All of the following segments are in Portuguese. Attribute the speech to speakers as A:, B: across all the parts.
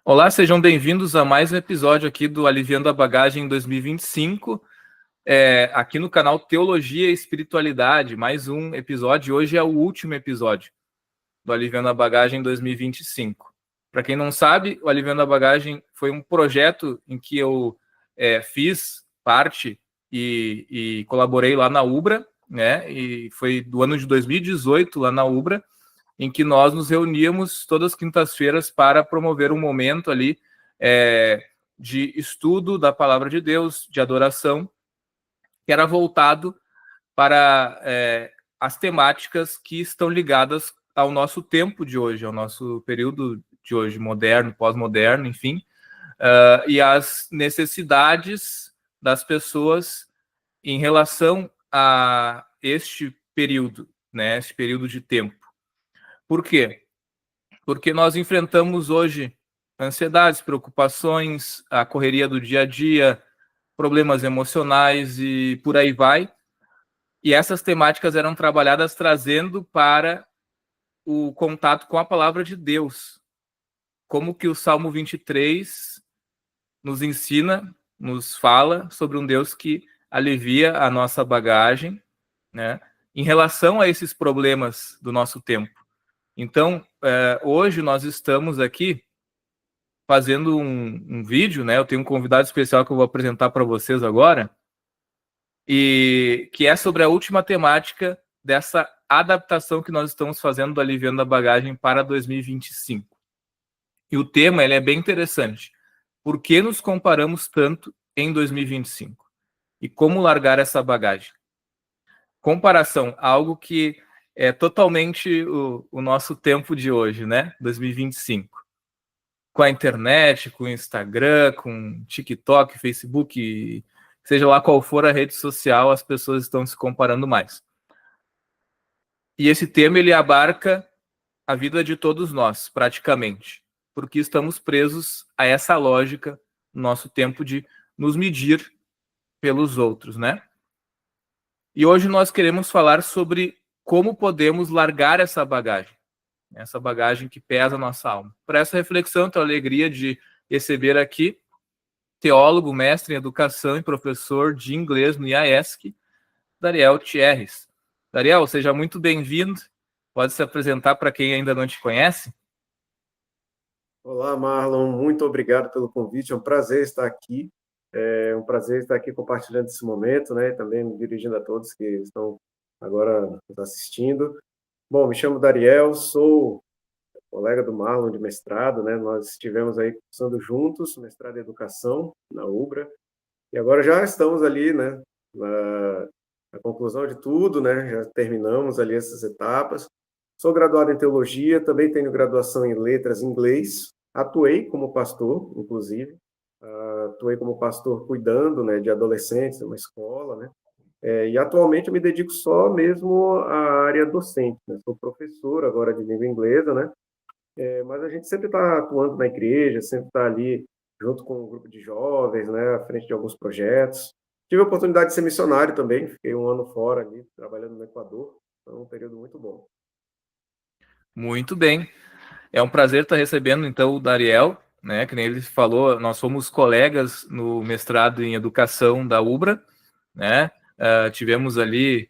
A: Olá, sejam bem-vindos a mais um episódio aqui do Aliviando a Bagagem 2025, aqui no canal Teologia e Espiritualidade, mais um episódio. Hoje é o último episódio do Aliviando a Bagagem 2025. Para quem não sabe, o Aliviando a Bagagem foi um projeto em que eu fiz parte e colaborei lá na Ubra, né? E foi do ano de 2018 lá na Ubra, em que nós nos reuníamos todas as quintas-feiras para promover um momento ali de estudo da palavra de Deus, de adoração, que era voltado para as temáticas que estão ligadas ao nosso tempo de hoje, ao nosso período de hoje, moderno, pós-moderno, enfim, e as necessidades das pessoas em relação a este período, né, este período de tempo. Por quê? Porque nós enfrentamos hoje ansiedades, preocupações, a correria do dia a dia, problemas emocionais e por aí vai. E essas temáticas eram trabalhadas trazendo para o contato com a palavra de Deus. Como que o Salmo 23 nos ensina, nos fala sobre um Deus que alivia a nossa bagagem, né, em relação a esses problemas do nosso tempo. Então, hoje nós estamos aqui fazendo um vídeo, né? Eu tenho um convidado especial que eu vou apresentar para vocês agora, e que é sobre a última temática dessa adaptação que nós estamos fazendo do Aliviando a Bagagem para 2025. E o tema ele é bem interessante. Por que nos comparamos tanto em 2025? E como largar essa bagagem? Comparação, algo que é totalmente o nosso tempo de hoje, né? 2025. Com a internet, com o Instagram, com TikTok, Facebook, seja lá qual for a rede social, as pessoas estão se comparando mais. E esse tema ele abarca a vida de todos nós, praticamente, porque estamos presos a essa lógica no nosso tempo de nos medir pelos outros, né? E hoje nós queremos falar sobre como podemos largar essa bagagem que pesa a nossa alma. Para essa reflexão, tenho a alegria de receber aqui teólogo, mestre em educação e professor de inglês no IAESC, Dariel Thierres. Dariel, seja muito bem-vindo. Pode se apresentar para quem ainda não te conhece?
B: Olá, Marlon. Muito obrigado pelo convite. É um prazer estar aqui. É um prazer estar aqui compartilhando esse momento, né? Também me dirigindo a todos que estão agora nos assistindo. Bom, me chamo Dariel, sou colega do Marlon de mestrado, né? Nós estivemos aí cursando juntos, mestrado em educação na UBRA, e agora já estamos ali, né? Na conclusão de tudo, né? Já terminamos ali essas etapas. Sou graduado em teologia, também tenho graduação em letras em inglês. Atuei como pastor, inclusive. Atuei como pastor cuidando, né, de adolescentes, uma escola, né? E atualmente eu me dedico só mesmo à área docente, né? Sou professor agora de língua inglesa, né? Mas a gente sempre está atuando na igreja, sempre está ali junto com um grupo de jovens, né, à frente de alguns projetos. Tive a oportunidade de ser missionário também, fiquei um ano fora ali, trabalhando no Equador, foi um período muito bom.
A: Muito bem. É um prazer estar recebendo, então, o Dariel, né? Que nem ele falou, nós somos colegas no mestrado em educação da UBRA, né? Tivemos ali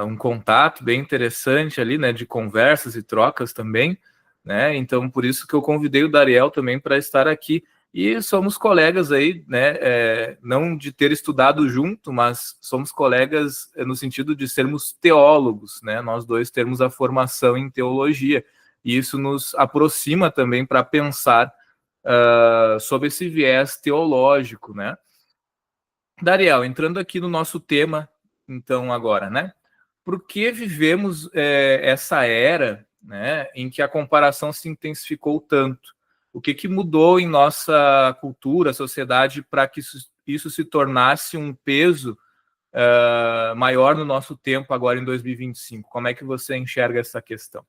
A: um contato bem interessante ali, né? De conversas e trocas também, né? Então, por isso que eu convidei o Dariel também para estar aqui. E somos colegas aí, né? Não de ter estudado junto, mas somos colegas no sentido de sermos teólogos, né? Nós dois termos a formação em teologia. E isso nos aproxima também para pensar sobre esse viés teológico, né? Dariel, entrando aqui no nosso tema, então, agora, né? Por que vivemos essa era, né, em que a comparação se intensificou tanto? O que mudou em nossa cultura, sociedade, para que isso se tornasse um peso maior no nosso tempo agora em 2025? Como é que você enxerga essa questão?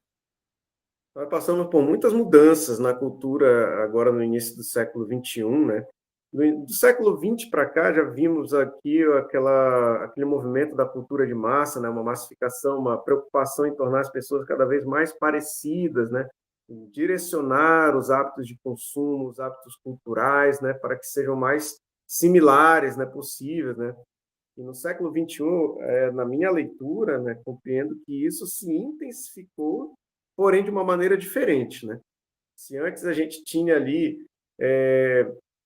B: Nós passamos por muitas mudanças na cultura agora no início do século XXI, né? Do século XX para cá já vimos aqui aquele movimento da cultura de massa, né? Uma massificação, uma preocupação em tornar as pessoas cada vez mais parecidas, né? em direcionar os hábitos de consumo, os hábitos culturais, né, para que sejam mais similares, né, possíveis, né? E no século XXI, na minha leitura, né, compreendo que isso se intensificou, porém de uma maneira diferente, né? Se antes a gente tinha ali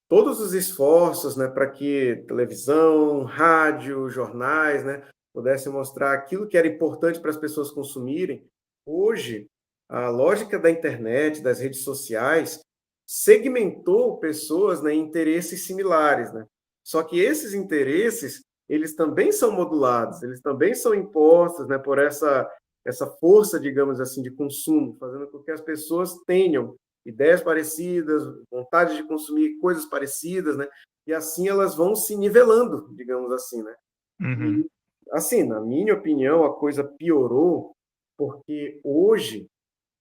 B: todos os esforços, né, para que televisão, rádio, jornais, né, pudessem mostrar aquilo que era importante para as pessoas consumirem, hoje a lógica da internet, das redes sociais, segmentou pessoas, né, em interesses similares, né? Só que esses interesses, eles também são modulados, eles também são impostos, né, por essa força, digamos assim, de consumo, fazendo com que as pessoas tenham ideias parecidas, vontade de consumir coisas parecidas, né? E assim elas vão se nivelando, digamos assim, né?
A: Uhum.
B: E, assim, na minha opinião, a coisa piorou porque hoje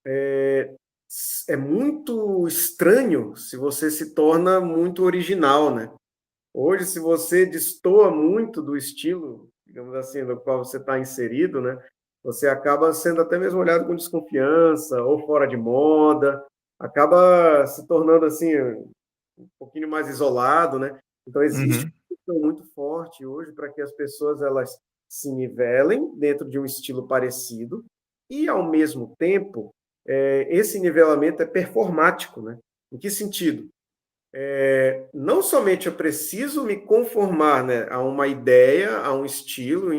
B: é muito estranho se você se torna muito original, né? Hoje, se você destoa muito do estilo, digamos assim, no qual você está inserido, né? Você acaba sendo até mesmo olhado com desconfiança ou fora de moda, acaba se tornando assim um pouquinho mais isolado, né? Então existe
A: Uhum.
B: uma questão muito forte hoje para que as pessoas elas se nivelem dentro de um estilo parecido e ao mesmo tempo esse nivelamento é performático, né? Em que sentido? Não somente eu preciso me conformar, né, a uma ideia, a um estilo,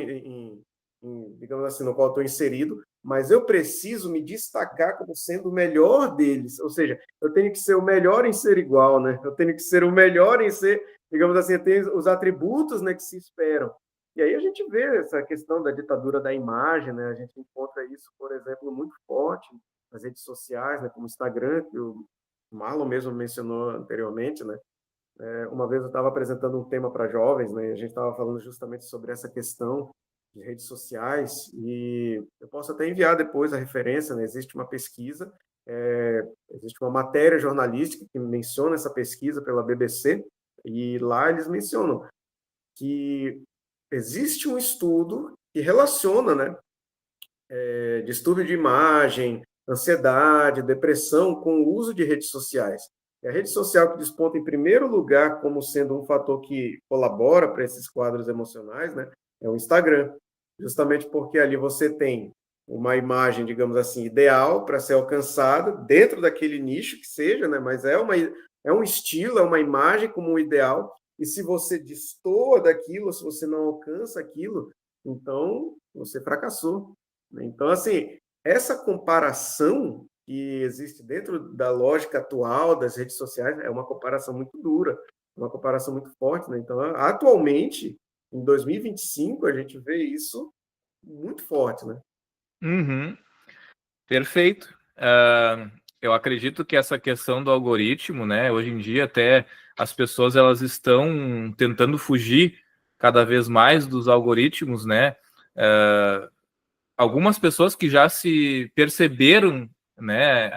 B: digamos assim, no qual estou inserido, mas eu preciso me destacar como sendo o melhor deles. Ou seja, eu tenho que ser o melhor em ser igual, né? Eu tenho que ser o melhor em ser, digamos assim, tem os atributos, né, que se esperam. E aí a gente vê essa questão da ditadura da imagem, né? A gente encontra isso, por exemplo, muito forte nas redes sociais, né, como o Instagram, que o Marlon mesmo mencionou anteriormente, né? Uma vez eu estava apresentando um tema para jovens, né? E a gente estava falando justamente sobre essa questão de redes sociais e eu posso até enviar depois a referência, né? Existe uma pesquisa, existe uma matéria jornalística que menciona essa pesquisa pela BBC e lá eles mencionam que existe um estudo que relaciona, né? Distúrbio de imagem, ansiedade, depressão com o uso de redes sociais. E a rede social que desponta em primeiro lugar como sendo um fator que colabora para esses quadros emocionais, né, é o Instagram. Justamente porque ali você tem uma imagem, digamos assim, ideal para ser alcançada dentro daquele nicho que seja, né, mas é um estilo, é uma imagem como um ideal. E se você destoa daquilo, se você não alcança aquilo, então você fracassou. Então, assim, essa comparação que existe dentro da lógica atual das redes sociais é uma comparação muito dura, uma comparação muito forte, né? Então, atualmente, em 2025, a gente vê isso muito forte, né?
A: Uhum. Perfeito. Eu acredito que essa questão do algoritmo, né, hoje em dia até as pessoas elas estão tentando fugir cada vez mais dos algoritmos, né? Algumas pessoas que já se perceberam, né,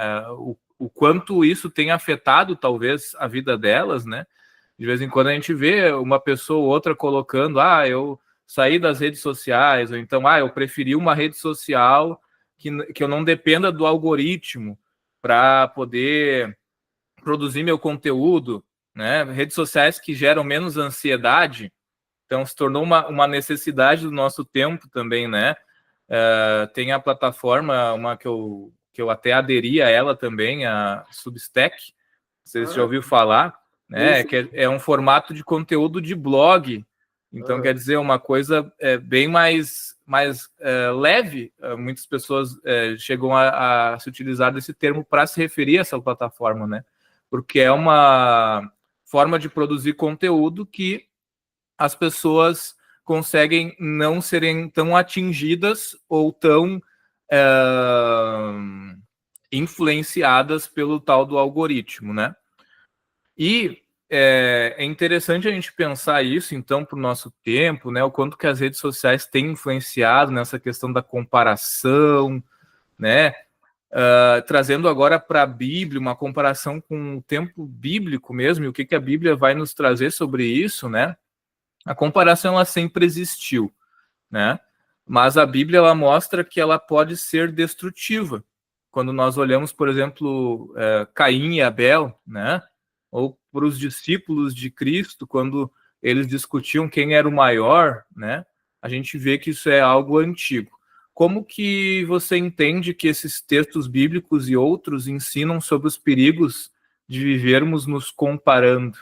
A: o quanto isso tem afetado talvez a vida delas, né? De vez em quando a gente vê uma pessoa ou outra colocando, eu saí das redes sociais, ou então, eu preferi uma rede social que eu não dependa do algoritmo para poder produzir meu conteúdo, né? Redes sociais que geram menos ansiedade, então se tornou uma necessidade do nosso tempo também, né? Tem a plataforma, uma que eu até aderi a ela também, a Substack, você já
B: Ah,
A: ouviu falar,
B: sim,
A: né?
B: sim.
A: Que é um formato de conteúdo de blog. Então,
B: Ah,
A: quer dizer, uma coisa bem mais leve. Muitas pessoas chegam a se utilizar desse termo para se referir a essa plataforma, né? Porque é uma forma de produzir conteúdo que as pessoas conseguem não serem tão atingidas ou tão influenciadas pelo tal do algoritmo, né? E é interessante a gente pensar isso, então, para o nosso tempo, né? O quanto que as redes sociais têm influenciado nessa questão da comparação, né? Trazendo agora para a Bíblia, uma comparação com o tempo bíblico mesmo, e o que, que a Bíblia vai nos trazer sobre isso, né? A comparação, ela sempre existiu, né? Mas a Bíblia, ela mostra que ela pode ser destrutiva, quando nós olhamos, por exemplo, Caim e Abel, né? Ou para os discípulos de Cristo, quando eles discutiam quem era o maior, né? A gente vê que isso é algo antigo. Como que você entende que esses textos bíblicos e outros ensinam sobre os perigos de vivermos nos comparando?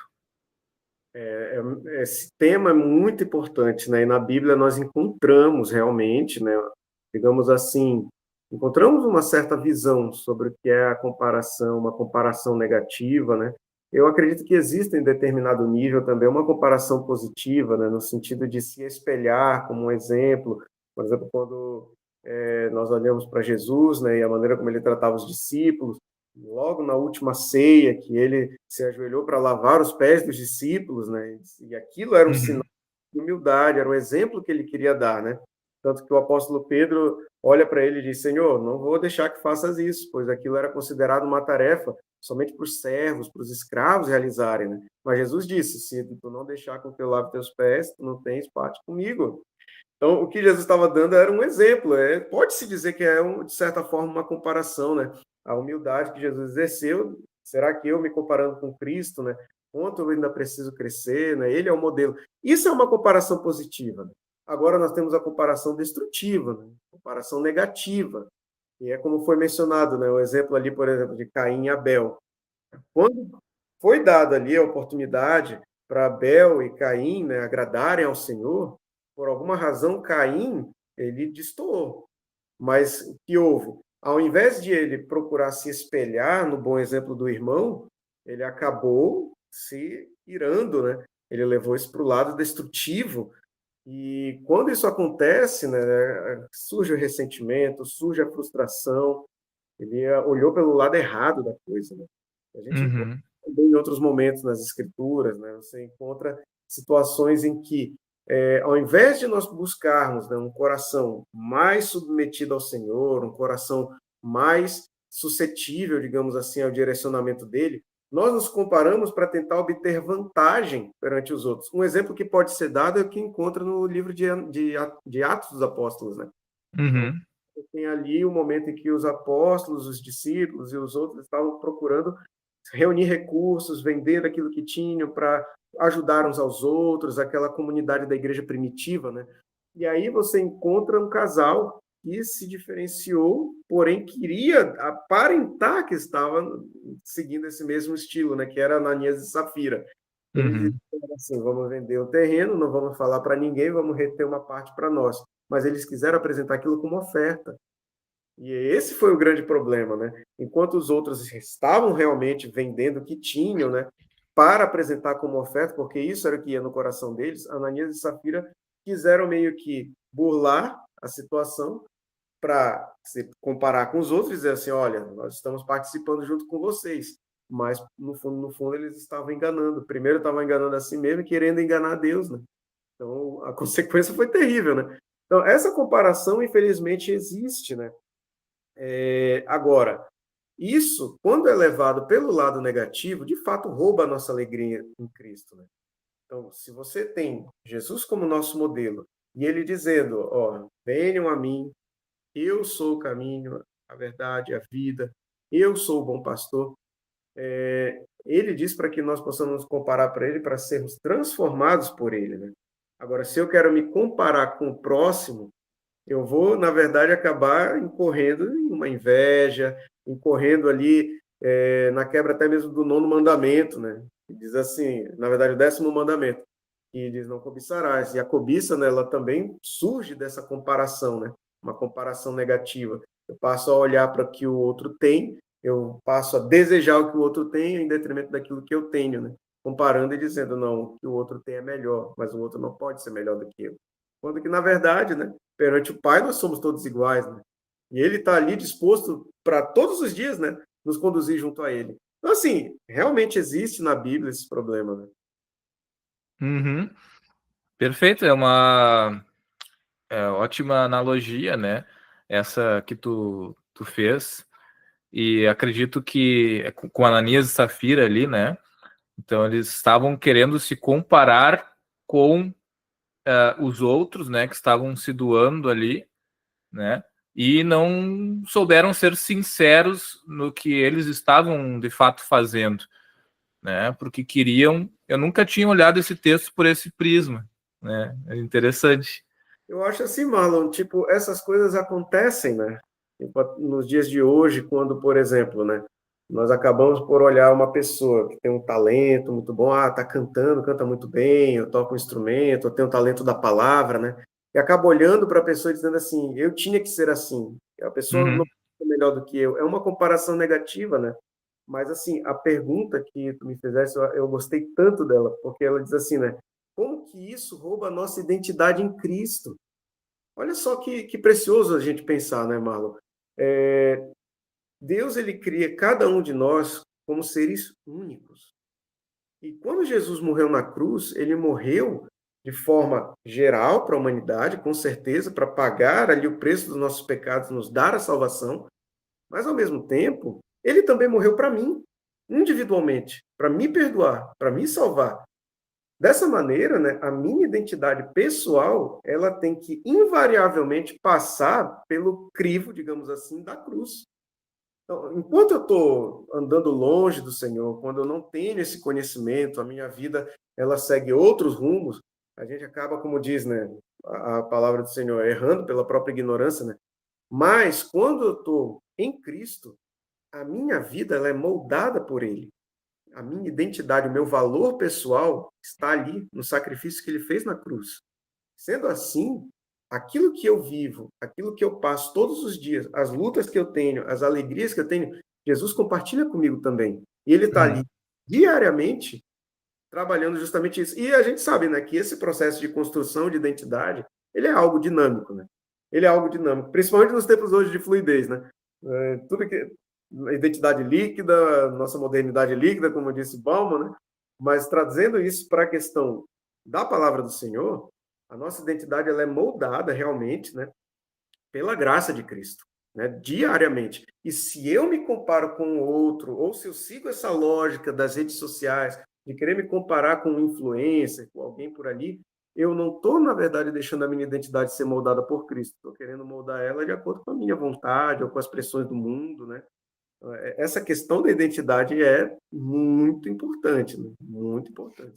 B: Esse tema é muito importante, né? E na Bíblia nós encontramos realmente, né? Digamos assim, encontramos uma certa visão sobre o que é a comparação, uma comparação negativa, né? Eu acredito que existe em determinado nível também uma comparação positiva, né? No sentido de se espelhar como um exemplo. Por exemplo, quando nós olhamos para Jesus, né? E a maneira como ele tratava os discípulos, logo na última ceia, que ele se ajoelhou para lavar os pés dos discípulos, né? E aquilo era um sinal de humildade, era um exemplo que ele queria dar, né? Tanto que o apóstolo Pedro olha para ele e diz: Senhor, não vou deixar que faças isso, pois aquilo era considerado uma tarefa somente para os servos, para os escravos realizarem, né? Mas Jesus disse: se tu não deixar com que eu lave teus pés, tu não tens parte comigo. Então, o que Jesus estava dando era um exemplo. Pode-se dizer que é, de certa forma, uma comparação, né? A humildade que Jesus exerceu. Será que eu, me comparando com Cristo, né? Quanto eu ainda preciso crescer, né? Ele é o modelo. Isso é uma comparação positiva, né? Agora nós temos a comparação destrutiva, né? Comparação negativa. E é como foi mencionado, né? O exemplo ali, por exemplo, de Caim e Abel. Quando foi dada ali a oportunidade para Abel e Caim, né, agradarem ao Senhor, por alguma razão Caim, ele destoou. Mas o que houve? Ao invés de ele procurar se espelhar no bom exemplo do irmão, ele acabou se irando, né? Ele levou isso para o lado destrutivo. E quando isso acontece, né, surge o ressentimento, surge a frustração. Ele olhou pelo lado errado da coisa, né? A gente encontra
A: Uhum.
B: também em outros momentos nas escrituras, né? Você encontra situações em que, ao invés de nós buscarmos, né, um coração mais submetido ao Senhor, um coração mais suscetível, digamos assim, ao direcionamento dele, nós nos comparamos para tentar obter vantagem perante os outros. Um exemplo que pode ser dado é o que encontra no livro de Atos dos Apóstolos, né? Então,
A: Uhum.
B: tem ali o momento em que os apóstolos, os discípulos e os outros estavam procurando reunir recursos, vendendo aquilo que tinham para ajudar uns aos outros, aquela comunidade da igreja primitiva, né? E aí você encontra um casal que se diferenciou, porém queria aparentar que estava seguindo esse mesmo estilo, né? Que era Ananias e Safira. Eles
A: Uhum.
B: disseram assim: vamos vender o terreno, não vamos falar para ninguém, vamos reter uma parte para nós. Mas eles quiseram apresentar aquilo como oferta. E esse foi o grande problema, né? Enquanto os outros estavam realmente vendendo o que tinham, né, para apresentar como oferta, porque isso era o que ia no coração deles, Ananias e Safira quiseram meio que burlar a situação para se comparar com os outros e dizer assim: olha, nós estamos participando junto com vocês. Mas, no fundo, eles estavam enganando. Primeiro estavam enganando a si mesmo, querendo enganar Deus, né? Então, a consequência foi terrível, né? Então, essa comparação, infelizmente, existe, né? Agora, isso, quando é levado pelo lado negativo, de fato rouba a nossa alegria em Cristo, né? Então, se você tem Jesus como nosso modelo, e ele dizendo: ó, venham a mim, eu sou o caminho, a verdade, a vida, eu sou o bom pastor. Ele diz para que nós possamos nos comparar para ele, para sermos transformados por ele, né? Agora, se eu quero me comparar com o próximo, eu vou, na verdade, acabar incorrendo em uma inveja, incorrendo ali na quebra até mesmo do nono mandamento, né? Que diz assim, na verdade, o 10º mandamento, que diz: não cobiçarás. E a cobiça, né, ela também surge dessa comparação, né? Uma comparação negativa. Eu passo a olhar para o que o outro tem, eu passo a desejar o que o outro tem em detrimento daquilo que eu tenho, né? Comparando e dizendo: não, o que o outro tem é melhor, mas o outro não pode ser melhor do que eu. Quando que, na verdade, né, perante o Pai nós somos todos iguais, né? E ele está ali disposto para todos os dias, né, nos conduzir junto a ele. Então, assim, realmente existe na Bíblia esse problema, né?
A: Uhum. Perfeito, é uma ótima analogia, né? Essa que tu fez. E acredito que com Ananias e Safira ali, né? Então eles estavam querendo se comparar com os outros, né? Que estavam se doando ali, né? e não souberam ser sinceros no que eles estavam de fato fazendo, né? Porque queriam. Eu nunca tinha olhado esse texto por esse prisma, né? É interessante.
B: Eu acho assim, Marlon, tipo, essas coisas acontecem, né? Tipo, nos dias de hoje, quando, por exemplo, né, nós acabamos por olhar uma pessoa que tem um talento muito bom, tá cantando, canta muito bem, eu toco um instrumento, eu tenho o talento da palavra, né? E acaba olhando para a pessoa e dizendo assim, eu tinha que ser assim. A pessoa não é melhor do que eu. É uma comparação negativa, né? Mas, assim, a pergunta que tu me fizesse, eu gostei tanto dela, porque ela diz assim, né? Como que isso rouba a nossa identidade em Cristo? Olha só que precioso a gente pensar, né, Marlon? Deus, ele cria cada um de nós como seres únicos. E quando Jesus morreu na cruz, ele morreu de forma geral para a humanidade, com certeza, para pagar ali o preço dos nossos pecados, nos dar a salvação, mas ao mesmo tempo, ele também morreu para mim, individualmente, para me perdoar, para me salvar. Dessa maneira, né, a minha identidade pessoal, ela tem que invariavelmente passar pelo crivo, digamos assim, da cruz. Então, enquanto eu estou andando longe do Senhor, quando eu não tenho esse conhecimento, a minha vida ela segue outros rumos, a gente acaba, como diz, né, a palavra do Senhor, errando pela própria ignorância, né? Mas quando eu estou em Cristo, a minha vida ela é moldada por Ele. A minha identidade, o meu valor pessoal está ali no sacrifício que Ele fez na cruz. Sendo assim, aquilo que eu vivo, aquilo que eu passo todos os dias, as lutas que eu tenho, as alegrias que eu tenho, Jesus compartilha comigo também. E Ele está ali diariamente trabalhando justamente isso. E a gente sabe, né, que esse processo de construção de identidade, ele é algo dinâmico, né? Ele é algo dinâmico, principalmente nos tempos hoje de fluidez, né? Tudo que identidade líquida, nossa modernidade líquida, como disse Bauman, né? Mas trazendo isso para a questão da palavra do Senhor, a nossa identidade ela é moldada realmente, né, pela graça de Cristo, né, diariamente. E se eu me comparo com o outro, ou se eu sigo essa lógica das redes sociais, de querer me comparar com um influencer, com alguém por ali, eu não estou, na verdade, deixando a minha identidade ser moldada por Cristo. Estou querendo moldar ela de acordo com a minha vontade ou com as pressões do mundo, né? Essa questão da identidade é muito importante, né? Muito importante.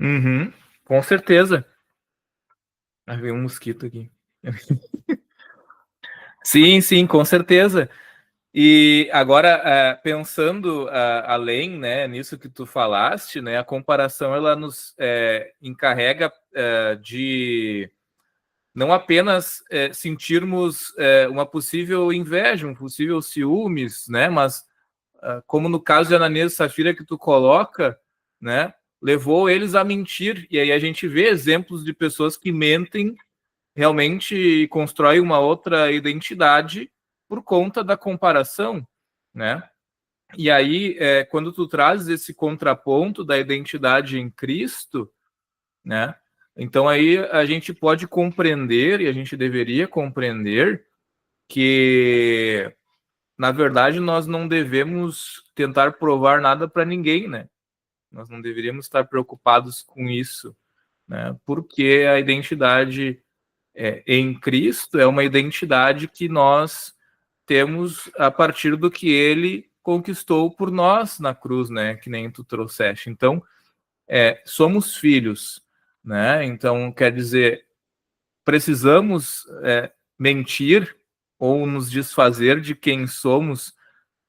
A: Uhum, com certeza. Ah, veio um mosquito aqui. Sim, sim, com certeza. E agora, pensando além, né, nisso que tu falaste, né, a comparação ela nos encarrega de não apenas sentirmos uma possível inveja, um possível ciúmes, né, mas como no caso de Ananias e Safira que tu coloca, né, levou eles a mentir. E aí a gente vê exemplos de pessoas que mentem realmente constrói uma outra identidade por conta da comparação, né? E aí, quando tu trazes esse contraponto da identidade em Cristo, né? Então aí a gente pode compreender, e a gente deveria compreender, que, na verdade, nós não devemos tentar provar nada para ninguém, né? Nós não deveríamos estar preocupados com isso, né? Porque a identidade em Cristo é uma identidade que nós temos a partir do que ele conquistou por nós na cruz, né? Que nem tu trouxeste. Então, somos filhos, né? Então, quer dizer, precisamos mentir ou nos desfazer de quem somos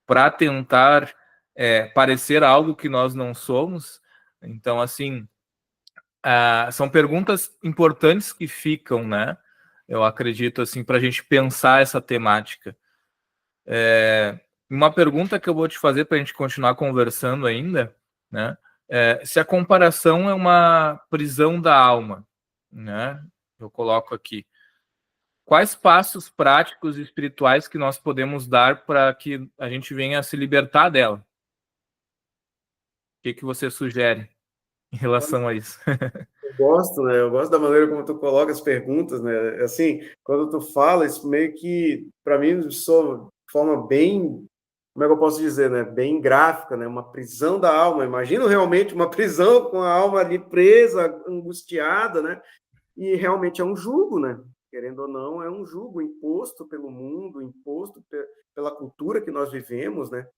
A: para tentar parecer algo que nós não somos. Então, assim, são perguntas importantes que ficam, né? Eu acredito, assim, para a gente pensar essa temática. Uma pergunta que eu vou te fazer para a gente continuar conversando ainda, né? Se a comparação é uma prisão da alma, né? Eu coloco aqui. Quais passos práticos e espirituais que nós podemos dar para que a gente venha a se libertar dela? O que você sugere em relação a isso?
B: Eu gosto, né? Eu gosto da maneira como tu coloca as perguntas, né? Assim, quando tu fala, isso meio que, para mim, soa de forma bem, como é que eu posso dizer, né? Bem gráfica, né? Uma prisão da alma. Imagino realmente uma prisão com a alma ali presa, angustiada, né? E realmente é um jugo, né? querendo ou não, é um jugo imposto pelo mundo, imposto pela cultura que nós vivemos, né?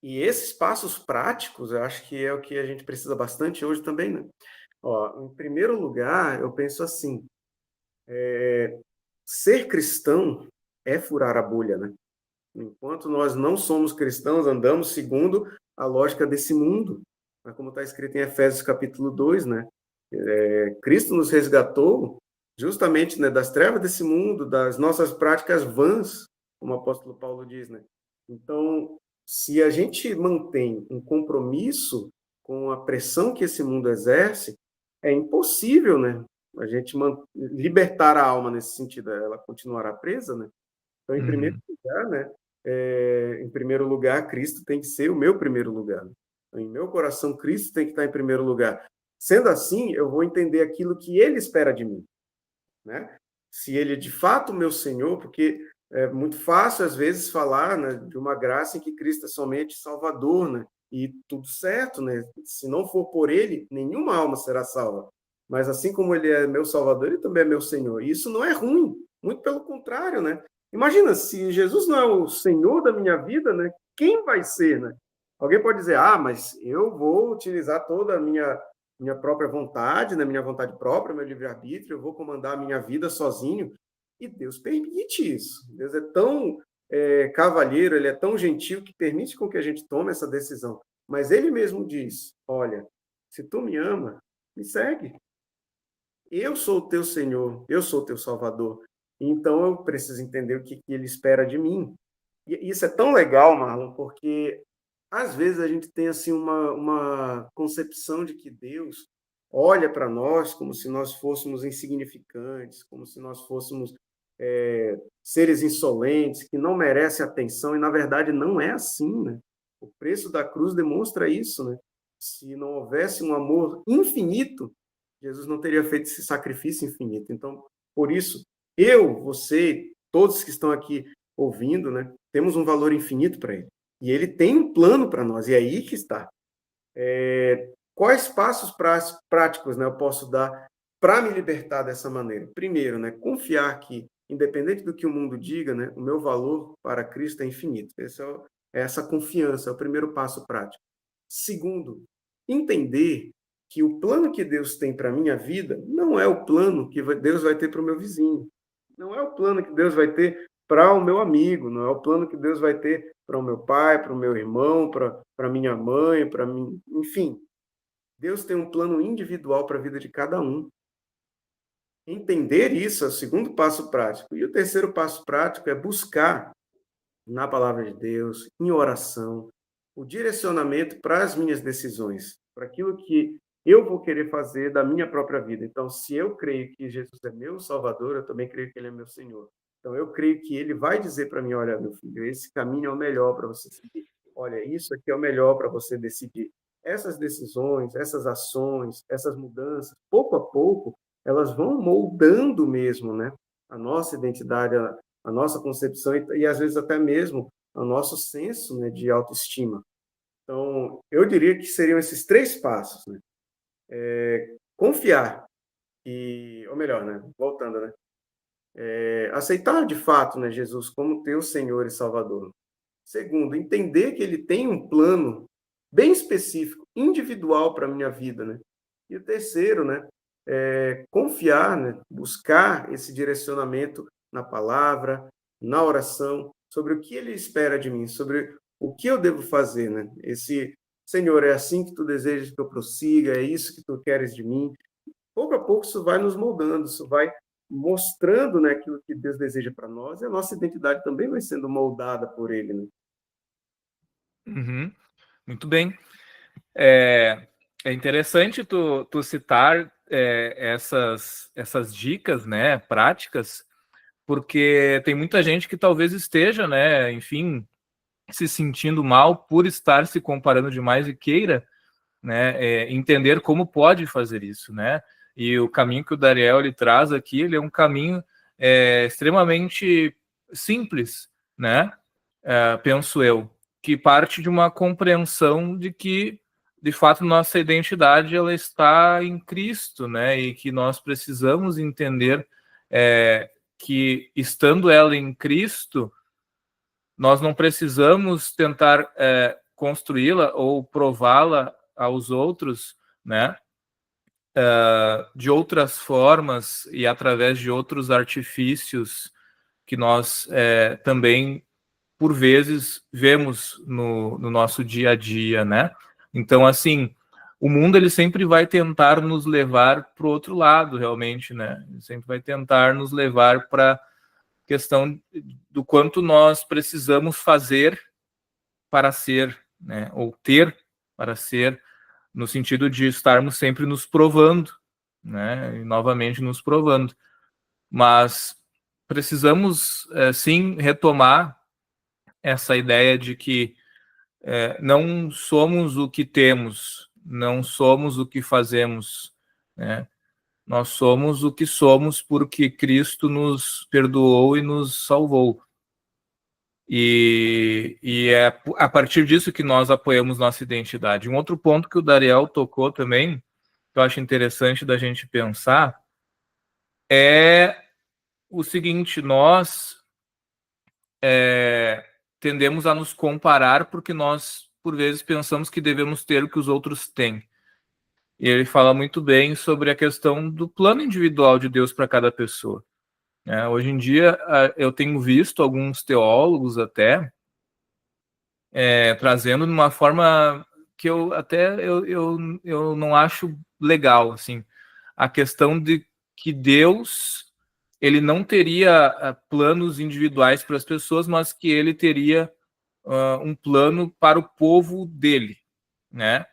B: E esses passos práticos, eu acho que é o que a gente precisa bastante hoje também, né? Ó, em primeiro lugar, eu penso assim, ser cristão é furar a bolha, né? Enquanto nós não somos cristãos, andamos segundo a lógica desse mundo. Mas como está escrito em Efésios capítulo 2, né? Cristo nos resgatou justamente, né, das trevas desse mundo, das nossas práticas vãs, como o apóstolo Paulo diz, né? Então, se a gente mantém um compromisso com a pressão que esse mundo exerce, é impossível, né, a gente libertar a alma nesse sentido, ela continuará presa, né? Então, em primeiro lugar, né, em primeiro lugar, Cristo tem que ser o meu primeiro lugar, né? Em meu coração, Cristo tem que estar em primeiro lugar. Sendo assim, eu vou entender aquilo que Ele espera de mim, né? Se Ele é de fato meu Senhor, porque é muito fácil, às vezes, falar, né, de uma graça em que Cristo é somente Salvador, né? E tudo certo, né? Se não for por Ele, nenhuma alma será salva. Mas assim como Ele é meu Salvador, Ele também é meu Senhor. E isso não é ruim, muito pelo contrário, né? Imagina, se Jesus não é o Senhor da minha vida, né? Quem vai ser, né? Alguém pode dizer, mas eu vou utilizar toda a minha própria vontade, né? Minha vontade própria, meu livre-arbítrio, eu vou comandar a minha vida sozinho. E Deus permite isso. Deus é tão cavalheiro, Ele é tão gentil que permite com que a gente tome essa decisão. Mas Ele mesmo diz, olha, se tu me ama, me segue. Eu sou o teu Senhor, eu sou o teu Salvador. Então eu preciso entender o que Ele espera de mim. E isso é tão legal, Marlon, porque às vezes a gente tem assim uma concepção de que Deus olha para nós como se nós fôssemos insignificantes, como se nós fôssemos seres insolentes, que não merecem atenção, e na verdade não é assim, né? O preço da cruz demonstra isso, né? Se não houvesse um amor infinito, Jesus não teria feito esse sacrifício infinito. Então, por isso, eu, você, todos que estão aqui ouvindo, né, temos um valor infinito para Ele. E Ele tem um plano para nós, e é aí que está. Quais passos práticos, né, eu posso dar para me libertar dessa maneira? Primeiro, né, confiar que, independente do que o mundo diga, né, o meu valor para Cristo é infinito. Essa confiança é o primeiro passo prático. Segundo, entender que o plano que Deus tem para a minha vida não é o plano que Deus vai ter para o meu vizinho. Não é o plano que Deus vai ter para o meu amigo, não é o plano que Deus vai ter para o meu pai, para o meu irmão, para minha mãe, para mim, enfim. Deus tem um plano individual para a vida de cada um. Entender isso é o segundo passo prático. E o terceiro passo prático é buscar na palavra de Deus, em oração, o direcionamento para as minhas decisões, para aquilo que eu vou querer fazer da minha própria vida. Então, se eu creio que Jesus é meu Salvador, eu também creio que Ele é meu Senhor. Então, eu creio que Ele vai dizer para mim, olha, meu filho, esse caminho é o melhor para você seguir. Olha, isso aqui é o melhor para você decidir. Essas decisões, essas ações, essas mudanças, pouco a pouco, elas vão moldando mesmo, né? A nossa identidade, a nossa concepção e às vezes até mesmo o nosso senso, né, de autoestima. Então, eu diria que seriam esses três passos, né? Confiar, ou melhor, né, voltando, né, aceitar de fato, né, Jesus como teu Senhor e Salvador. Segundo, entender que Ele tem um plano bem específico, individual para a minha vida, né? E o terceiro, né, confiar, né, buscar esse direcionamento na palavra, na oração, sobre o que Ele espera de mim, sobre o que eu devo fazer, né? Senhor, é assim que tu desejas que eu prossiga, é isso que tu queres de mim. Pouco a pouco isso vai nos moldando, isso vai mostrando, né, aquilo que Deus deseja para nós, e a nossa identidade também vai sendo moldada por Ele, né?
A: Uhum. Muito bem. É interessante tu citar essas dicas, né, práticas, porque tem muita gente que talvez esteja, né, enfim, se sentindo mal por estar se comparando demais e queira, né, entender como pode fazer isso, né? E o caminho que o Dariel ele traz aqui, ele é um caminho extremamente simples, né? Penso eu, que parte de uma compreensão de que, de fato, nossa identidade ela está em Cristo, né? E que nós precisamos entender que, estando ela em Cristo, nós não precisamos tentar construí-la ou prová-la aos outros, né, de outras formas e através de outros artifícios que nós também, por vezes, vemos no nosso dia a dia, né? Então, assim, o mundo ele sempre vai tentar nos levar para o outro lado, realmente, né? Ele sempre vai tentar nos levar para a questão do quanto nós precisamos fazer para ser, né? Ou ter para ser, no sentido de estarmos sempre nos provando, né? E novamente nos provando. Mas precisamos, sim, retomar essa ideia de que não somos o que temos, não somos o que fazemos, né? Nós somos o que somos porque Cristo nos perdoou e nos salvou. E é a partir disso que nós apoiamos nossa identidade. Um outro ponto que o Dariel tocou também, que eu acho interessante da gente pensar, é o seguinte: nós tendemos a nos comparar porque nós, por vezes, pensamos que devemos ter o que os outros têm. E ele fala muito bem sobre a questão do plano individual de Deus para cada pessoa. Hoje em dia, eu tenho visto alguns teólogos até trazendo de uma forma que eu não acho legal, assim, a questão de que Deus ele não teria planos individuais para as pessoas, mas que ele teria um plano para o povo dele, né?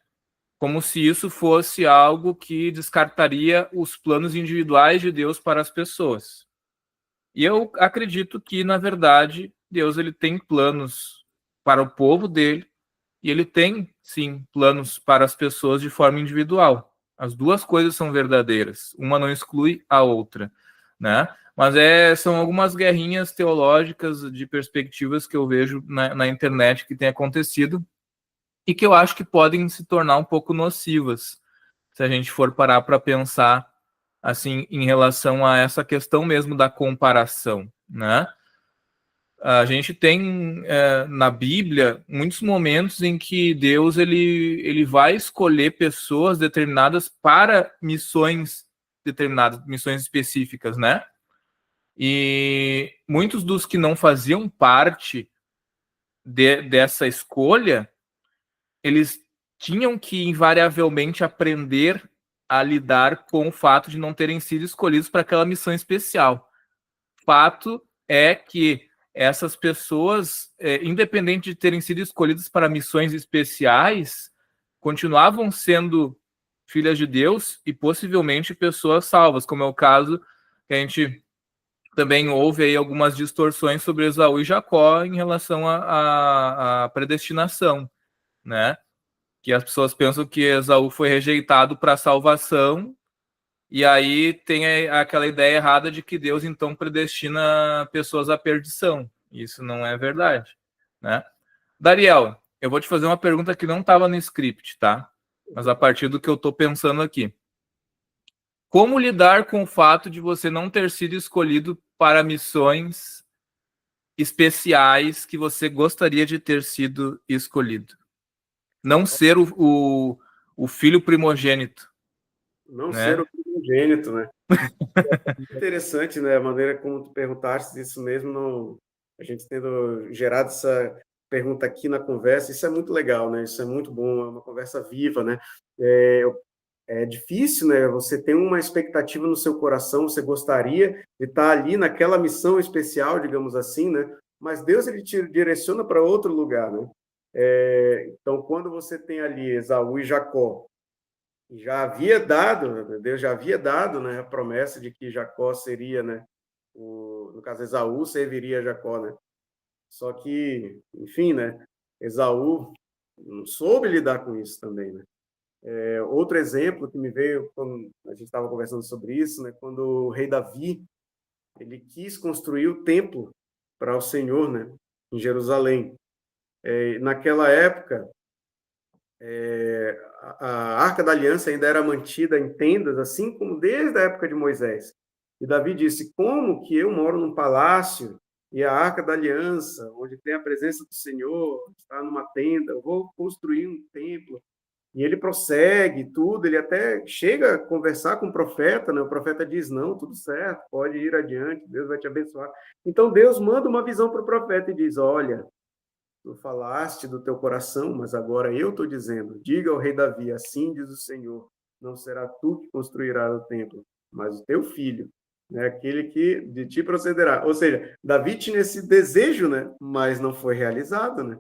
A: Como se isso fosse algo que descartaria os planos individuais de Deus para as pessoas. E eu acredito que, na verdade, Deus ele tem planos para o povo dele e ele tem, sim, planos para as pessoas de forma individual. As duas coisas são verdadeiras, uma não exclui a outra, né? Mas são algumas guerrinhas teológicas de perspectivas que eu vejo na internet que tem acontecido e que eu acho que podem se tornar um pouco nocivas, se a gente for parar para pensar assim em relação a essa questão mesmo da comparação, né? A gente tem na Bíblia muitos momentos em que Deus ele vai escolher pessoas determinadas para missões determinadas, missões específicas, né? E muitos dos que não faziam parte dessa escolha, eles tinham que invariavelmente aprender a lidar com o fato de não terem sido escolhidos para aquela missão especial. Fato é que essas pessoas, independente de terem sido escolhidas para missões especiais, continuavam sendo filhas de Deus e possivelmente pessoas salvas, como é o caso que a gente também houve aí algumas distorções sobre Esaú e Jacó em relação à predestinação, né? Que as pessoas pensam que Esaú foi rejeitado para a salvação, e aí tem aquela ideia errada de que Deus então predestina pessoas à perdição. Isso não é verdade, né? Dariel, eu vou te fazer uma pergunta que não estava no script, tá? Mas a partir do que eu estou pensando aqui. Como lidar com o fato de você não ter sido escolhido para missões especiais que você gostaria de ter sido escolhido? Não ser o filho primogênito.
B: Não ser
A: Né?
B: o primogênito, né? Interessante, né? A maneira como tu perguntaste isso mesmo, não... a gente tendo gerado essa pergunta aqui na conversa, isso é muito legal, né? Isso é muito bom, é uma conversa viva, né? É difícil, né? Você tem uma expectativa no seu coração, você gostaria de estar ali naquela missão especial, digamos assim, né? Mas Deus ele te direciona para outro lugar, né? Então, quando você tem ali Esaú e Jacó, Deus já havia dado, né, a promessa de que Jacó seria, né, no caso Esaú serviria a Jacó, né? Só que, enfim, né, Esaú não soube lidar com isso também, né? Outro exemplo que me veio quando a gente estava conversando sobre isso, né, quando o rei Davi ele quis construir o templo para o Senhor, né, em Jerusalém. Naquela época, a Arca da Aliança ainda era mantida em tendas, assim como desde a época de Moisés. E Davi disse: como que eu moro num palácio e a Arca da Aliança, onde tem a presença do Senhor, está numa tenda, eu vou construir um templo. E ele prossegue tudo, ele até chega a conversar com o profeta, né? O profeta diz: não, tudo certo, pode ir adiante, Deus vai te abençoar. Então Deus manda uma visão para o profeta e diz: olha, tu falaste do teu coração, mas agora eu estou dizendo: diga ao rei Davi, assim diz o Senhor, não será tu que construirás o templo, mas o teu filho, né? Aquele que de ti procederá. Ou seja, Davi tinha esse desejo, né? Mas não foi realizado, né?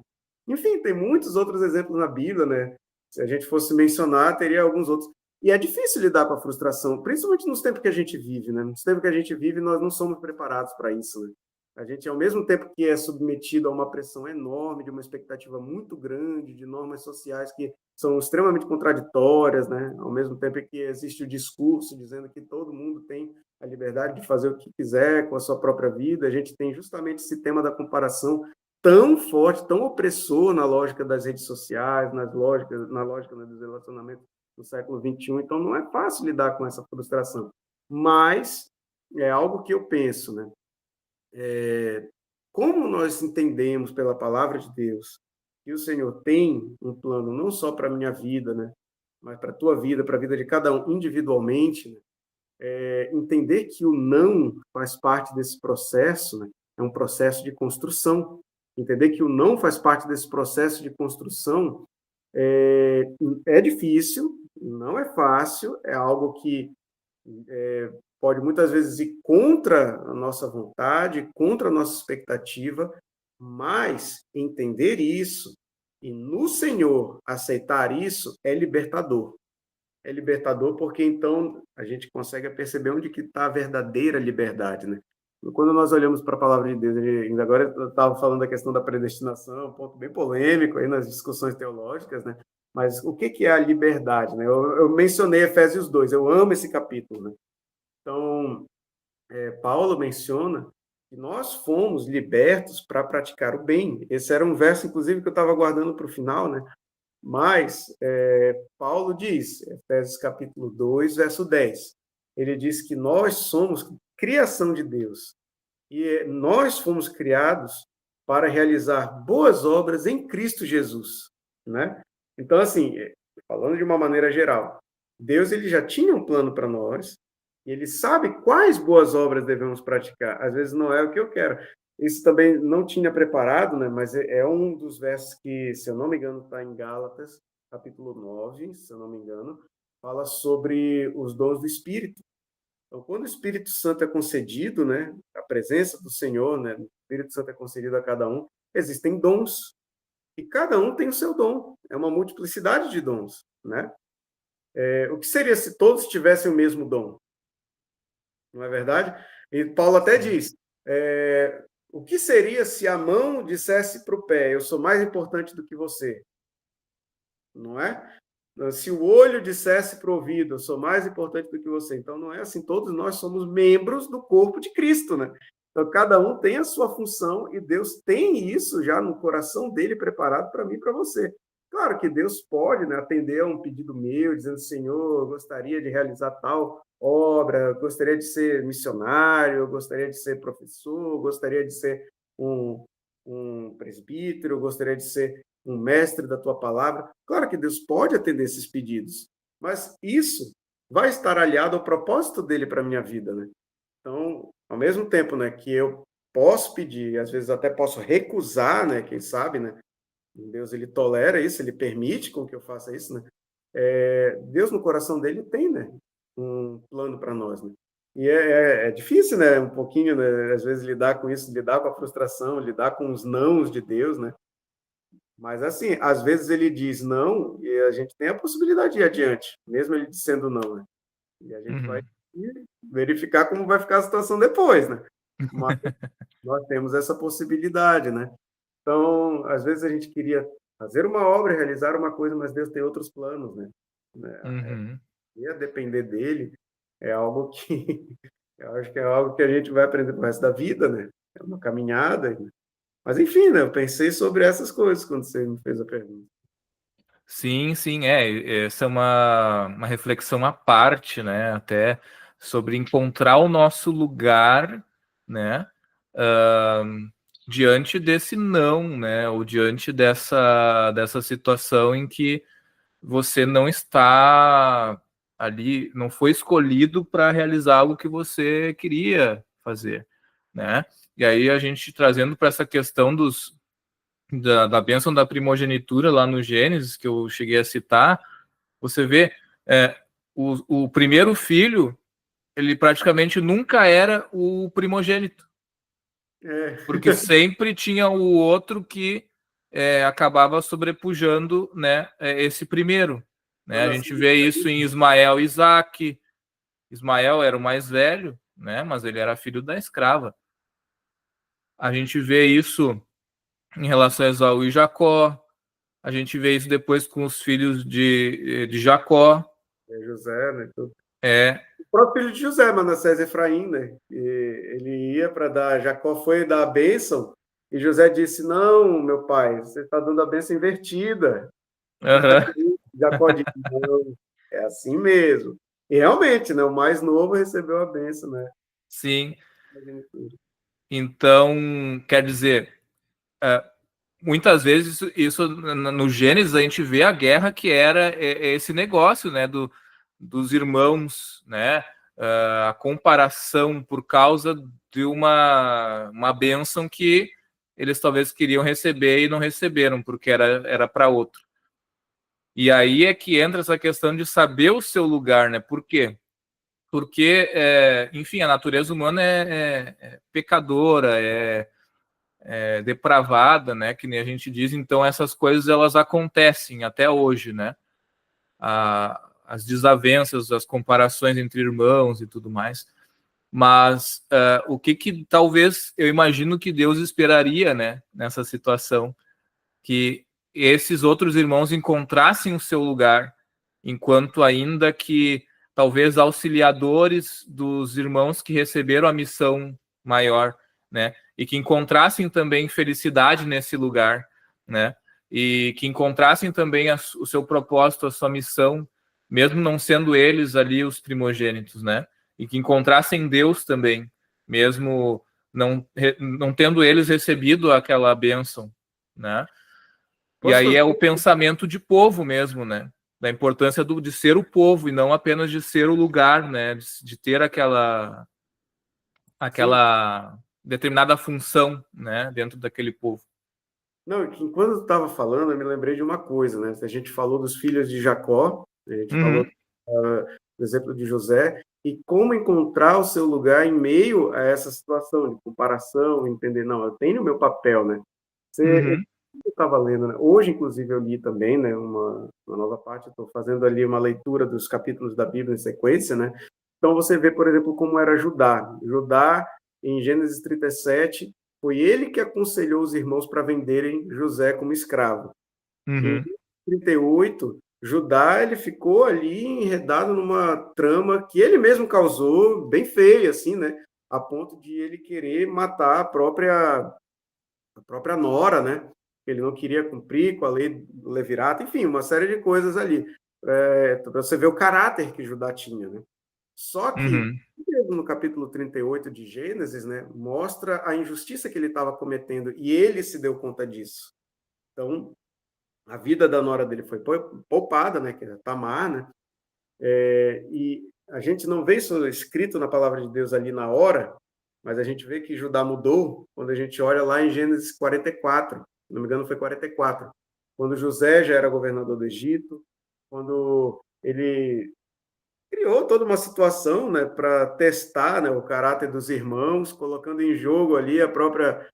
B: Enfim, tem muitos outros exemplos na Bíblia, né? Se a gente fosse mencionar, teria alguns outros. E é difícil lidar com a frustração, principalmente nos tempos que a gente vive, né? Nos tempos que a gente vive, nós não somos preparados para isso, né? A gente, ao mesmo tempo que é submetido a uma pressão enorme, de uma expectativa muito grande, de normas sociais que são extremamente contraditórias, né? Ao mesmo tempo que existe o discurso dizendo que todo mundo tem a liberdade de fazer o que quiser com a sua própria vida, a gente tem justamente esse tema da comparação tão forte, tão opressor na lógica das redes sociais, na lógica, né, dos relacionamentos do século XXI. Então, não é fácil lidar com essa frustração. Mas é algo que eu penso, né? Como nós entendemos pela palavra de Deus que o Senhor tem um plano não só para a minha vida, né, mas para a tua vida, para a vida de cada um individualmente, né, entender que o não faz parte desse processo, né, é um processo de construção. Entender que o não faz parte desse processo de construção é difícil, não é fácil, é algo que pode muitas vezes ir contra a nossa vontade, contra a nossa expectativa, mas entender isso e no Senhor aceitar isso é libertador. É libertador porque então a gente consegue perceber onde que está a verdadeira liberdade, né? Quando nós olhamos para a palavra de Deus, ainda agora eu estava falando da questão da predestinação, um ponto bem polêmico aí nas discussões teológicas, né? Mas o que que é a liberdade, né? Eu mencionei Efésios 2, eu amo esse capítulo, né? Então, Paulo menciona que nós fomos libertos para praticar o bem. Esse era um verso, inclusive, que eu estava guardando para o final, né? Mas Paulo diz, Efésios capítulo 2, verso 10, ele diz que nós somos criação de Deus e nós fomos criados para realizar boas obras em Cristo Jesus, né? Então, assim, falando de uma maneira geral, Deus ele já tinha um plano para nós, e ele sabe quais boas obras devemos praticar. Às vezes não é o que eu quero. Isso também não tinha preparado, né? Mas é um dos versos que, se eu não me engano, está em Gálatas, capítulo 9, se eu não me engano, fala sobre os dons do Espírito. Então, quando o Espírito Santo é concedido, né, a presença do Senhor, né, o Espírito Santo é concedido a cada um, existem dons. E cada um tem o seu dom. É uma multiplicidade de dons, né? O que seria se todos tivessem o mesmo dom? Não é verdade? E Paulo até diz, o que seria se a mão dissesse para o pé, eu sou mais importante do que você? Não é? Se o olho dissesse para o ouvido, eu sou mais importante do que você. Então, não é assim, todos nós somos membros do corpo de Cristo, né? Então, cada um tem a sua função e Deus tem isso já no coração dele preparado para mim e para você. Claro que Deus pode, né, atender a um pedido meu, dizendo, Senhor, eu gostaria de realizar tal obra, eu gostaria de ser missionário, eu gostaria de ser professor, eu gostaria de ser um presbítero, eu gostaria de ser um mestre da tua palavra. Claro que Deus pode atender esses pedidos, mas isso vai estar aliado ao propósito dele para a minha vida, né? Então, ao mesmo tempo, né, que eu posso pedir, às vezes até posso recusar, né, quem sabe, né? Deus, ele tolera isso, ele permite com que eu faça isso, né? Deus, no coração dele, tem, né, um plano para nós, né? E é difícil, né, um pouquinho, né, às vezes lidar com isso, lidar com a frustração, lidar com os nãos de Deus, né? Mas, assim, às vezes ele diz não e a gente tem a possibilidade de ir adiante, mesmo ele dizendo não, né? E a gente vai verificar como vai ficar a situação depois, né? Mas nós temos essa possibilidade, né? Então, às vezes a gente queria fazer uma obra, realizar uma coisa, mas Deus tem outros planos, né? Ia depender dele, é algo que eu acho que é algo que a gente vai aprender pro resto da vida, né? É uma caminhada, né? Mas enfim, né? Eu pensei sobre essas coisas quando você me fez a pergunta.
A: Sim, sim, essa é uma reflexão à parte, né? Até sobre encontrar o nosso lugar, né, diante desse não, né, ou diante dessa situação em que você não está ali, não foi escolhido para realizar algo que você queria fazer, né? E aí a gente trazendo para essa questão da bênção da primogenitura lá no Gênesis, que eu cheguei a citar, você vê o primeiro filho, ele praticamente nunca era o primogênito, porque sempre tinha o outro que acabava sobrepujando, né, esse primeiro. Né? A gente vê isso em Ismael e Isaac. Ismael era o mais velho, né, mas ele era filho da escrava. A gente vê isso em relação a Esaú e Jacó. A gente vê isso depois com os filhos de Jacó.
B: José, né?
A: O
B: próprio filho de José, Manassés e Efraim, né? E ele ia para dar, Jacó foi dar a bênção, e José disse: Não, meu pai, você está dando a bênção invertida. Jacó disse: Não, é assim mesmo. E realmente, né? O mais novo recebeu a bênção, né?
A: Sim. Então, quer dizer, muitas vezes isso no Gênesis a gente vê a guerra que era esse negócio, né, dos irmãos, né, a comparação por causa de uma bênção que eles talvez queriam receber e não receberam porque era para outro. E aí é que entra essa questão de saber o seu lugar, né? Por quê? Porque, enfim, a natureza humana é pecadora, depravada, né? Que nem a gente diz. Então essas coisas elas acontecem até hoje, né? As desavenças, as comparações entre irmãos e tudo mais. Mas o que talvez eu imagino que Deus esperaria, né? Nessa situação, que esses outros irmãos encontrassem o seu lugar, enquanto ainda que talvez auxiliadores dos irmãos que receberam a missão maior, né? E que encontrassem também felicidade nesse lugar, né? E que encontrassem também o seu propósito, a sua missão, mesmo não sendo eles ali os primogênitos, né? E que encontrassem Deus também, mesmo não tendo eles recebido aquela bênção, né? E aí é o pensamento de povo mesmo, né? Da importância de ser o povo e não apenas de ser o lugar, né? De ter aquela determinada função, né? Dentro daquele povo.
B: Não, enquanto eu estava falando, eu me lembrei de uma coisa, né? A gente falou dos filhos de Jacó, a gente falou do exemplo de José, e como encontrar o seu lugar em meio a essa situação de comparação, entender, não, eu tenho o meu papel, né? Eu estava lendo, né? Hoje, inclusive, eu li também, né, uma nova parte, estou fazendo ali uma leitura dos capítulos da Bíblia em sequência, né? Então você vê, por exemplo, como era Judá. Judá, em Gênesis 37, foi ele que aconselhou os irmãos para venderem José como escravo. Em 38, Judá ele ficou ali enredado numa trama que ele mesmo causou, bem feia, assim, né? A ponto de ele querer matar a própria nora, né? Ele não queria cumprir com a lei do levirato, enfim, uma série de coisas ali. Para você ver o caráter que Judá tinha, né? Só que no capítulo 38 de Gênesis, né, mostra a injustiça que ele estava cometendo e ele se deu conta disso. Então, a vida da nora dele foi poupada, né, que é Tamar, né? E a gente não vê isso escrito na palavra de Deus ali na hora, mas a gente vê que Judá mudou quando a gente olha lá em Gênesis 44, se não me engano foi 44, quando José já era governador do Egito, quando ele criou toda uma situação, né, para testar, né, o caráter dos irmãos, colocando em jogo ali a própria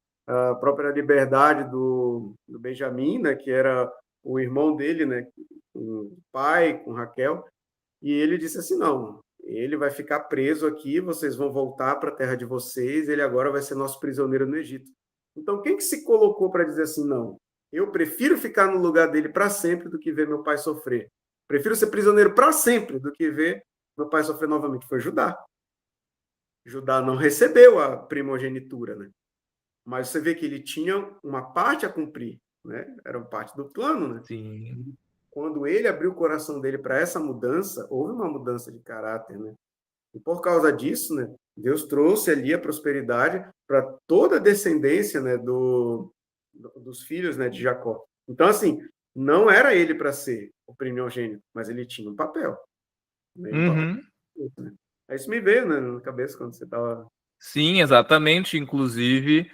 B: liberdade do Benjamim, né, que era o irmão dele, né, com o pai, com Raquel, e ele disse assim, não, ele vai ficar preso aqui, vocês vão voltar para a terra de vocês, ele agora vai ser nosso prisioneiro no Egito. Então, quem que se colocou para dizer assim, não, eu prefiro ficar no lugar dele para sempre do que ver meu pai sofrer. Prefiro ser prisioneiro para sempre do que ver meu pai sofrer novamente. Foi Judá. Judá não recebeu a primogenitura, né? Mas você vê que ele tinha uma parte a cumprir, né? Era parte do plano, né?
A: Sim.
B: Quando ele abriu o coração dele para essa mudança, houve uma mudança de caráter, né? E por causa disso, né, Deus trouxe ali a prosperidade para toda a descendência, né, dos filhos, né, de Jacó. Então, assim, não era ele para ser o primogênito, mas ele tinha um papel. Né, um papel.
A: Uhum.
B: Né? Isso me veio, né, na cabeça quando você estava...
A: Sim, exatamente. Inclusive,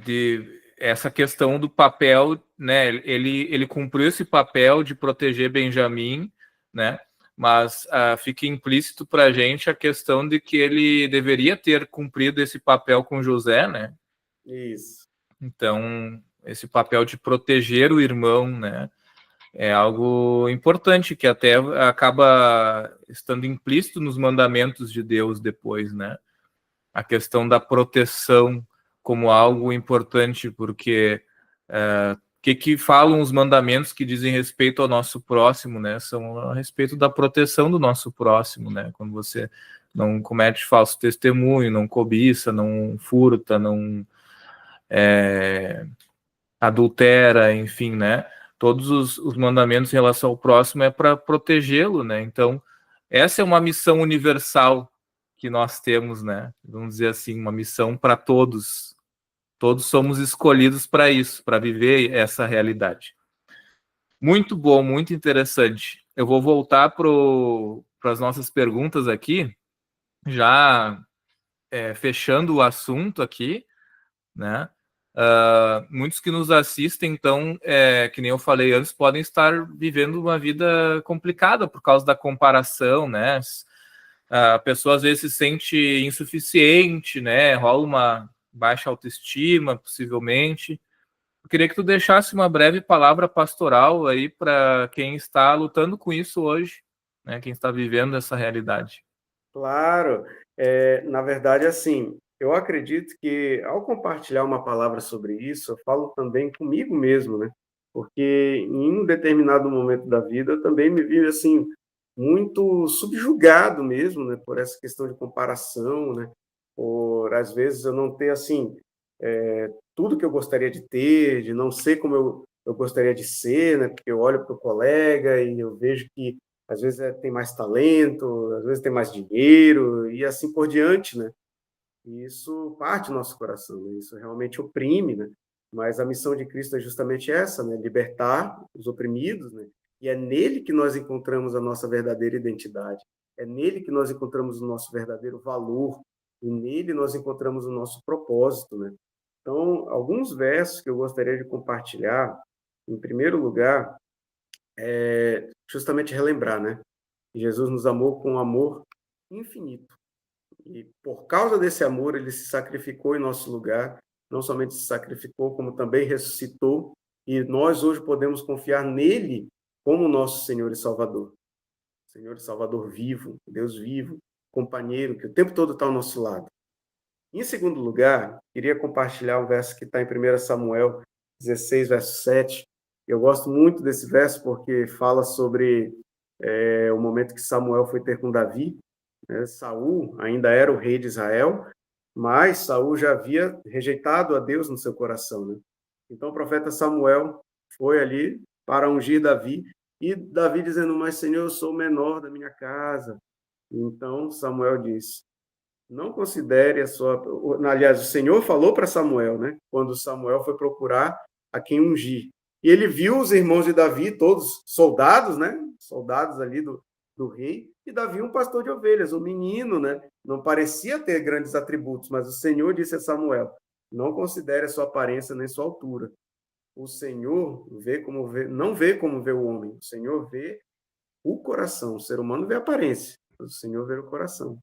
A: de essa questão do papel, né? Ele cumpriu esse papel de proteger Benjamim, né? Mas fica implícito para a gente a questão de que ele deveria ter cumprido esse papel com José, né?
B: Isso.
A: Então, esse papel de proteger o irmão, né? É algo importante que até acaba estando implícito nos mandamentos de Deus depois, né? A questão da proteção como algo importante, porque que falam os mandamentos que dizem respeito ao nosso próximo, né? São a respeito da proteção do nosso próximo, né? Quando você não comete falso testemunho, não cobiça, não furta, não adultera, enfim, né? Todos os mandamentos em relação ao próximo é para protegê-lo, né? Então, essa é uma missão universal que nós temos, né? Vamos dizer assim, uma missão para todos. Todos somos escolhidos para isso, para viver essa realidade. Muito bom, muito interessante. Eu vou voltar para as nossas perguntas aqui, já fechando o assunto aqui, né? Muitos que nos assistem, então, que nem eu falei antes, podem estar vivendo uma vida complicada por causa da comparação, né? A pessoa às vezes se sente insuficiente, né? Rola uma baixa autoestima, possivelmente. Eu queria que tu deixasse uma breve palavra pastoral aí para quem está lutando com isso hoje, né? Quem está vivendo essa realidade.
B: Claro. Na verdade, assim, eu acredito que ao compartilhar uma palavra sobre isso, eu falo também comigo mesmo, né? Porque em um determinado momento da vida eu também me vi assim muito subjugado mesmo, né, por essa questão de comparação, né? Por às vezes eu não ter assim tudo que eu gostaria de ter, de não ser como eu gostaria de ser, né? Porque eu olho para o colega e eu vejo que às vezes tem mais talento, às vezes tem mais dinheiro e assim por diante, né? E isso parte do nosso coração, né? Isso realmente oprime, né? Mas a missão de Cristo é justamente essa, né? Libertar os oprimidos, né? E é nele que nós encontramos a nossa verdadeira identidade. É nele que nós encontramos o nosso verdadeiro valor. E nele nós encontramos o nosso propósito, né? Então, alguns versos que eu gostaria de compartilhar, em primeiro lugar, justamente relembrar, né? Jesus nos amou com um amor infinito. E por causa desse amor, ele se sacrificou em nosso lugar, não somente se sacrificou, como também ressuscitou, e nós hoje podemos confiar nele como nosso Senhor e Salvador. Senhor e Salvador vivo, Deus vivo, companheiro, que o tempo todo está ao nosso lado. Em segundo lugar, queria compartilhar um verso que está em 1 Samuel 16, verso 7. Eu gosto muito desse verso porque fala sobre o momento que Samuel foi ter com Davi. Né? Saul ainda era o rei de Israel, mas Saul já havia rejeitado a Deus no seu coração. Né? Então o profeta Samuel foi ali para ungir Davi, e Davi dizendo, mas Senhor, eu sou o menor da minha casa. Então Samuel disse, não considere a sua... Aliás, o Senhor falou para Samuel, né? Quando Samuel foi procurar a quem ungir. E ele viu os irmãos de Davi, todos soldados, né? Soldados ali do rei. E Davi, um pastor de ovelhas, um menino, né? Não parecia ter grandes atributos, mas o Senhor disse a Samuel, não considere a sua aparência nem sua altura. O Senhor não vê como vê o homem. O Senhor vê o coração. O ser humano vê a aparência, mas o Senhor vê o coração.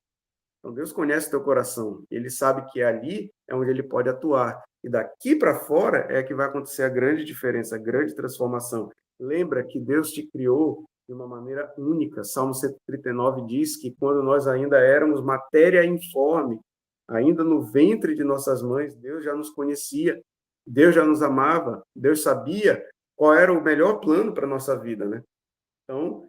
B: Então, Deus conhece o teu coração. Ele sabe que ali é onde ele pode atuar. E daqui para fora é que vai acontecer a grande diferença, a grande transformação. Lembra que Deus te criou de uma maneira única. Salmo 139 diz que quando nós ainda éramos matéria informe, ainda no ventre de nossas mães, Deus já nos conhecia, Deus já nos amava, Deus sabia qual era o melhor plano para a nossa vida, né? Então,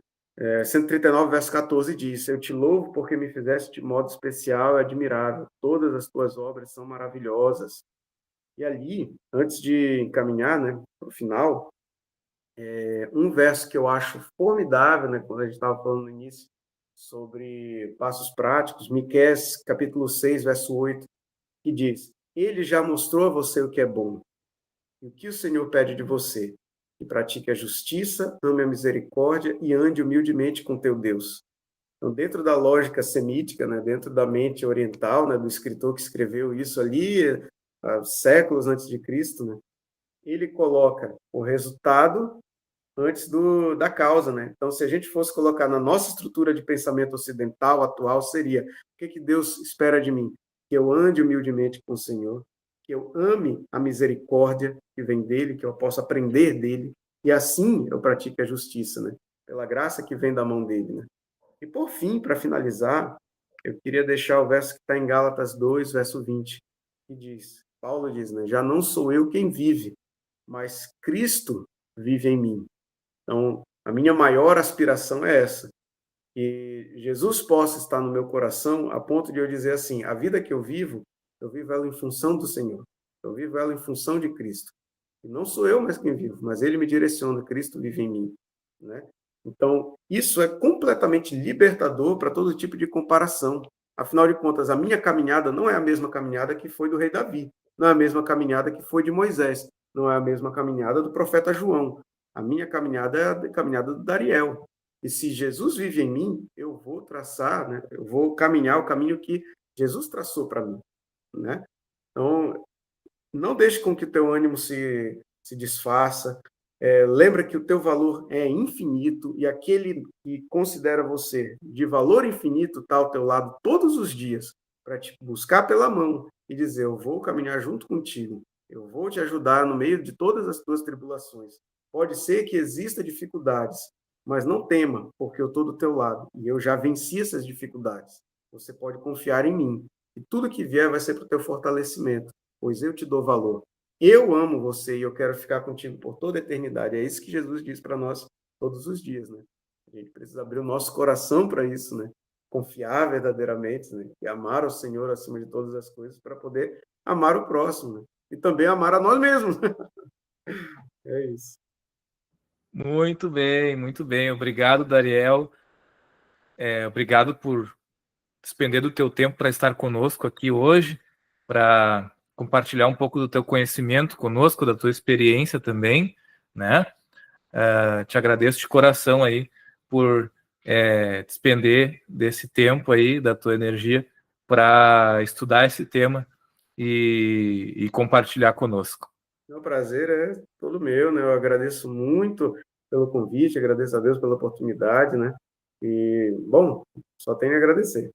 B: 139, verso 14 diz, eu te louvo porque me fizeste de modo especial e admirável. Todas as tuas obras são maravilhosas. E ali, antes de encaminhar, né, para o final, um verso que eu acho formidável, né, quando a gente estava falando no início sobre passos práticos, Miqueias, capítulo 6, verso 8, que diz: Ele já mostrou a você o que é bom. E o que o Senhor pede de você? Que pratique a justiça, ame a misericórdia e ande humildemente com teu Deus. Então, dentro da lógica semítica, né, dentro da mente oriental, né, do escritor que escreveu isso ali, há séculos antes de Cristo, né, ele coloca o resultado antes da causa, né? Então, se a gente fosse colocar na nossa estrutura de pensamento ocidental atual, seria: o que Deus espera de mim? Que eu ande humildemente com o Senhor, que eu ame a misericórdia que vem dele, que eu possa aprender dele, e assim eu pratique a justiça, né? Pela graça que vem da mão dele, né? E por fim, para finalizar, eu queria deixar o verso que está em Gálatas 2, verso 20, que diz, Paulo diz, né? Já não sou eu quem vive, mas Cristo vive em mim. Então, a minha maior aspiração é essa, que Jesus possa estar no meu coração a ponto de eu dizer assim: a vida que eu vivo ela em função do Senhor, eu vivo ela em função de Cristo. E não sou eu mais quem vivo, mas Ele me direciona, Cristo vive em mim, né? Então, isso é completamente libertador para todo tipo de comparação. Afinal de contas, a minha caminhada não é a mesma caminhada que foi do rei Davi, não é a mesma caminhada que foi de Moisés, não é a mesma caminhada do profeta João. A minha caminhada é a caminhada do Dariel. E se Jesus vive em mim, eu vou traçar, né? Eu vou caminhar o caminho que Jesus traçou para mim, né? Então, não deixe com que o teu ânimo se desfaça. Lembra que o teu valor é infinito e aquele que considera você de valor infinito está ao teu lado todos os dias para te buscar pela mão e dizer: eu vou caminhar junto contigo, eu vou te ajudar no meio de todas as tuas tribulações. Pode ser que exista dificuldades, mas não tema, porque eu estou do teu lado e eu já venci essas dificuldades. Você pode confiar em mim e tudo que vier vai ser para o teu fortalecimento, pois eu te dou valor. Eu amo você e eu quero ficar contigo por toda a eternidade. É isso que Jesus diz para nós todos os dias, né? A gente precisa abrir o nosso coração para isso, né? Confiar verdadeiramente, né? E amar o Senhor acima de todas as coisas para poder amar o próximo, né? E também amar a nós mesmos. É isso.
A: Muito bem, muito bem. Obrigado, Dariel. Obrigado por despender do teu tempo para estar conosco aqui hoje, para compartilhar um pouco do teu conhecimento conosco, da tua experiência também, né? Te agradeço de coração aí por despender desse tempo aí, da tua energia, para estudar esse tema e compartilhar conosco.
B: O prazer é todo meu, né? Eu agradeço muito pelo convite, agradeço a Deus pela oportunidade, né? E, bom, só tenho a agradecer.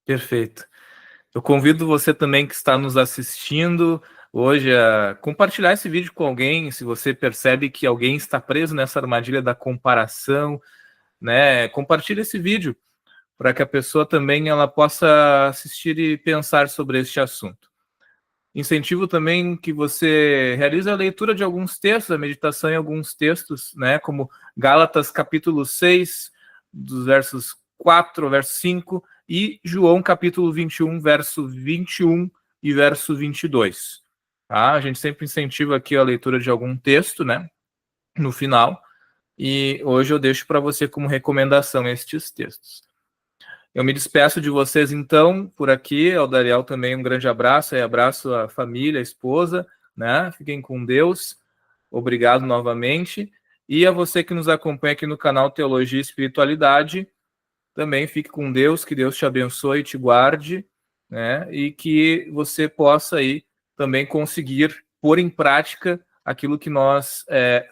A: Perfeito. Eu convido você também que está nos assistindo hoje a compartilhar esse vídeo com alguém, se você percebe que alguém está preso nessa armadilha da comparação, né? Compartilhe esse vídeo para que a pessoa também ela possa assistir e pensar sobre este assunto. Incentivo também que você realize a leitura de alguns textos, a meditação em alguns textos, né, como Gálatas capítulo 6, dos versos 4 ao verso 5, e João capítulo 21, verso 21 e verso 22. Tá? A gente sempre incentiva aqui a leitura de algum texto, né, no final, e hoje eu deixo para você como recomendação estes textos. Eu me despeço de vocês, então, por aqui. Ao Dariel também um grande abraço, e abraço à família, à esposa, né? Fiquem com Deus. Obrigado novamente. E a você que nos acompanha aqui no canal Teologia e Espiritualidade, também fique com Deus, que Deus te abençoe e te guarde, né? E que você possa aí também conseguir pôr em prática aquilo que nós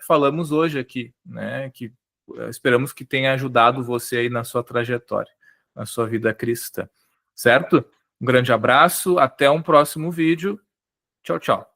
A: falamos hoje aqui, né? Que esperamos que tenha ajudado você aí na sua trajetória, na sua vida cristã, certo? Um grande abraço, até um próximo vídeo. Tchau, tchau.